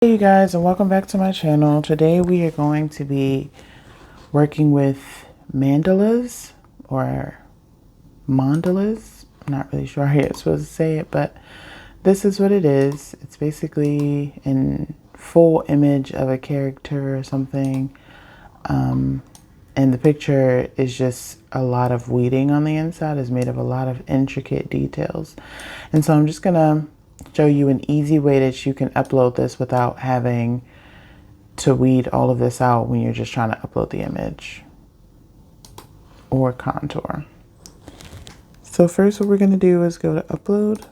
Hey you guys, and welcome back to my channel. Today we are going to be working with mandalas or mandalas. I'm not really sure how you're supposed to say it, but this is what it is. It's basically a full image of a character or something. And the picture is just a lot of weeding on the inside. It's made of a lot of intricate details. And so I'm just gonna show you an easy way that you can upload this without having to weed all of this out when you're just trying to upload the image or contour. So first what we're gonna do is go to upload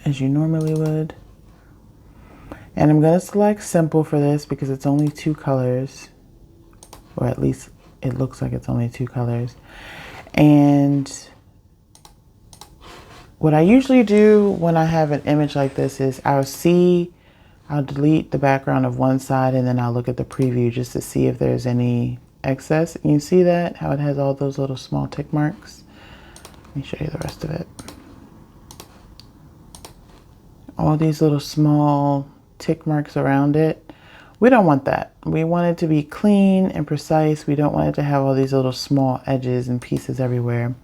as you normally would. And I'm gonna select simple for this because it's only 2 colors, or at least it looks like it's only 2 colors. And what I usually do when I have an image like this is I'll delete the background of one side and then I'll look at the preview just to see if there's any excess. And you see that, how it has all those little small tick marks? Let me show you the rest of it. All these little small tick marks around it. We don't want that. We want it to be clean and precise. We don't want it to have all these little small edges and pieces everywhere.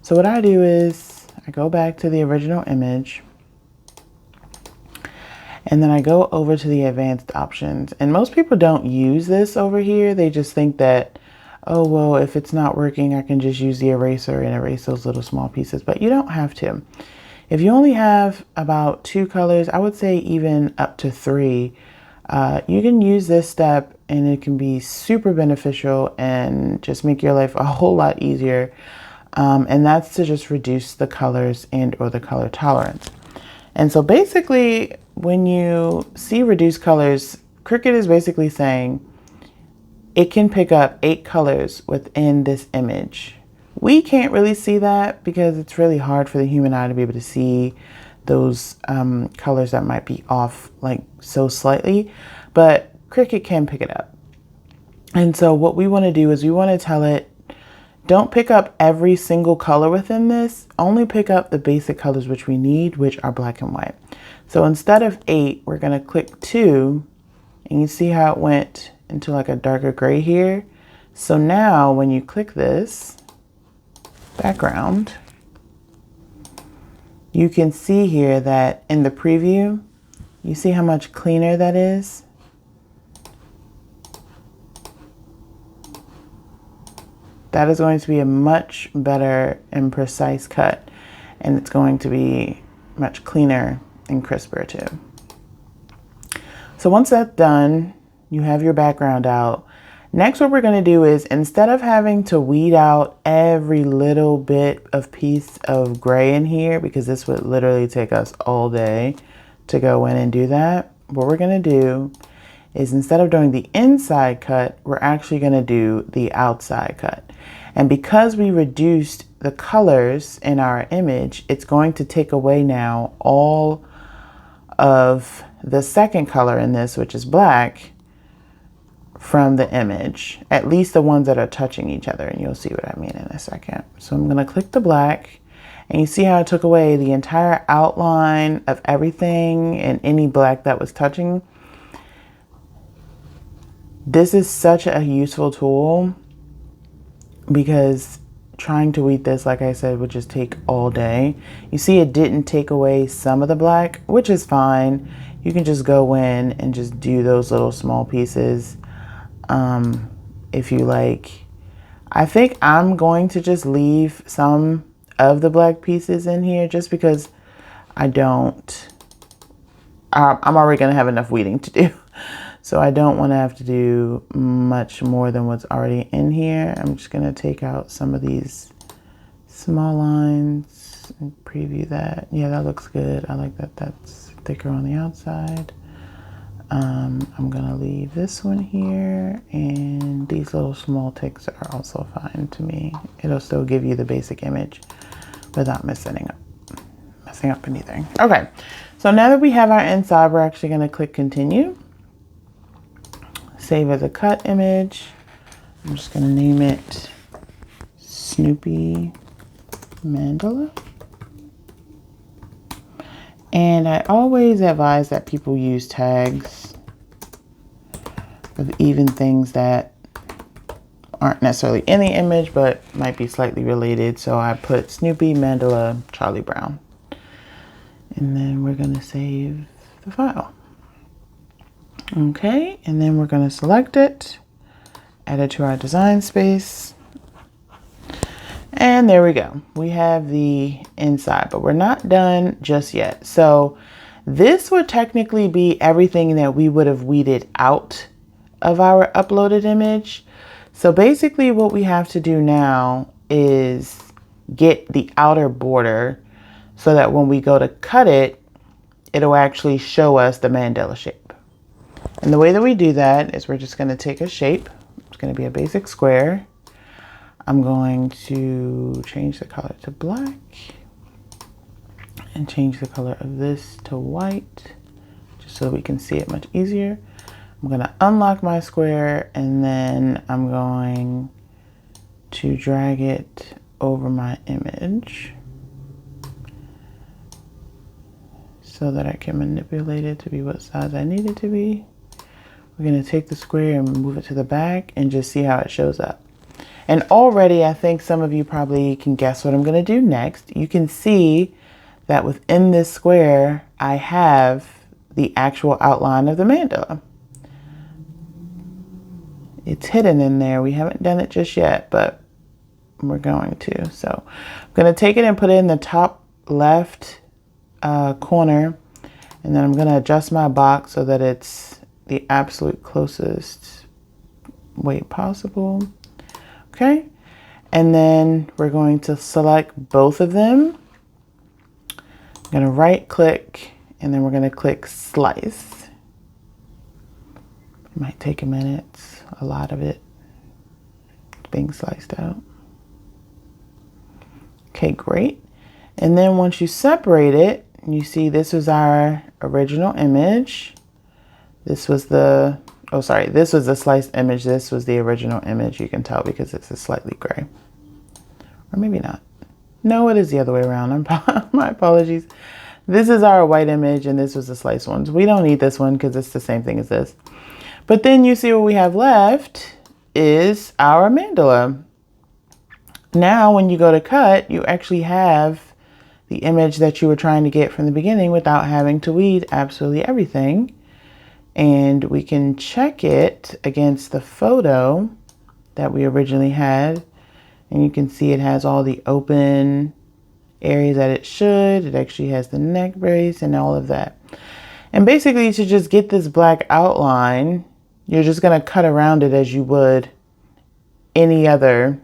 So what I do is I go back to the original image and then I go over to the advanced options. And most people don't use this over here. They just think that, oh, well, if it's not working, I can just use the eraser and erase those little small pieces. But you don't have to. If you only have about 2 colors, I would say even up to 3, you can use this step and it can be super beneficial and just make your life a whole lot easier. And that's to just reduce the colors and or the color tolerance. And so basically when you see reduced colors, Cricut is basically saying it can pick up 8 colors within this image. We can't really see that because it's really hard for the human eye to be able to see those colors that might be off like so slightly, but Cricut can pick it up. And so what we want to do is we want to tell it, don't pick up every single color within this, only pick up the basic colors which we need, which are black and white. So instead of 8, we're going to click 2, and you see how it went into like a darker gray here. So now when you click this background, you can see here that in the preview, you see how much cleaner that is. That is going to be a much better and precise cut, and it's going to be much cleaner and crisper too. So once that's done, you have your background out. Next, what we're going to do is instead of having to weed out every little bit of piece of gray in here, because this would literally take us all day to go in and do that, what we're going to do is instead of doing the inside cut, we're actually going to do the outside cut. And because we reduced the colors in our image, it's going to take away now all of the second color in this, which is black, from the image, at least the ones that are touching each other. And you'll see what I mean in a second. So I'm going to click the black, and you see how it took away the entire outline of everything and any black that was touching. This is such a useful tool because trying to weed this, like I said, would just take all day. You see it didn't take away some of the black, which is fine. You can just go in and just do those little small pieces if you like. I think I'm going to just leave some of the black pieces in here just because I'm already going to have enough weeding to do. So I don't want to have to do much more than what's already in here. I'm just going to take out some of these small lines and preview that. Yeah, that looks good. I like that that's thicker on the outside. I'm going to leave this one here, and these little small ticks are also fine to me. It'll still give you the basic image without messing up anything. Okay, so now that we have our inside, we're actually going to click continue. Save as a cut image. I'm just going to name it Snoopy Mandala. And I always advise that people use tags of even things that aren't necessarily in the image, but might be slightly related. So I put Snoopy, Mandala, Charlie Brown. And then we're going to save the file. Okay, and then we're going to select it, add it to our design space. And there we go. We have the inside, but we're not done just yet. So this would technically be everything that we would have weeded out of our uploaded image. So basically what we have to do now is get the outer border so that when we go to cut it, it'll actually show us the mandala shape. And the way that we do that is we're just going to take a shape. It's going to be a basic square. I'm going to change the color to black and change the color of this to white just so we can see it much easier. I'm going to unlock my square and then I'm going to drag it over my image so that I can manipulate it to be what size I need it to be. We're going to take the square and move it to the back and just see how it shows up. And already I think some of you probably can guess what I'm going to do next. You can see that within this square, I have the actual outline of the mandala. It's hidden in there. We haven't done it just yet, but we're going to. So I'm going to take it and put it in the top left corner. And then I'm going to adjust my box so that it's the absolute closest way possible. Okay. And then we're going to select both of them. I'm going to right click and then we're going to click slice. It might take a minute. A lot of it being sliced out. Okay, great. And then once you separate it, you see this was our original image. This was the, oh sorry, this was the sliced image. This was the original image. You can tell because it's slightly gray. Or maybe not. No, it is the other way around. My apologies. This is our white image and this was the sliced ones. We don't need this one because it's the same thing as this. But then you see what we have left is our mandala. Now, when you go to cut, you actually have the image that you were trying to get from the beginning without having to weed absolutely everything. And we can check it against the photo that we originally had. And you can see it has all the open areas that it should. It actually has the neck brace and all of that. And basically to just get this black outline, you're just going to cut around it as you would any other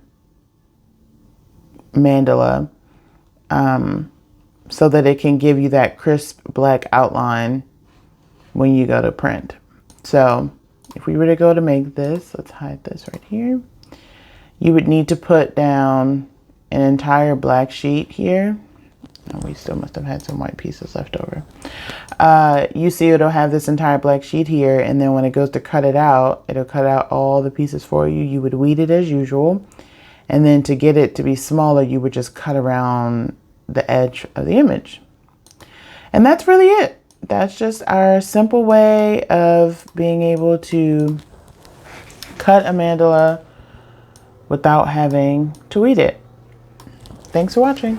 mandala so that it can give you that crisp black outline when you go to print. So if we were to go to make this, let's hide this right here. You would need to put down an entire black sheet here. Oh, we still must have had some white pieces left over. You see it'll have this entire black sheet here, and then when it goes to cut it out, it'll cut out all the pieces for you. You would weed it as usual. And then to get it to be smaller, you would just cut around the edge of the image. And that's really it. That's just our simple way of being able to cut a mandala without having to weed it. Thanks for watching.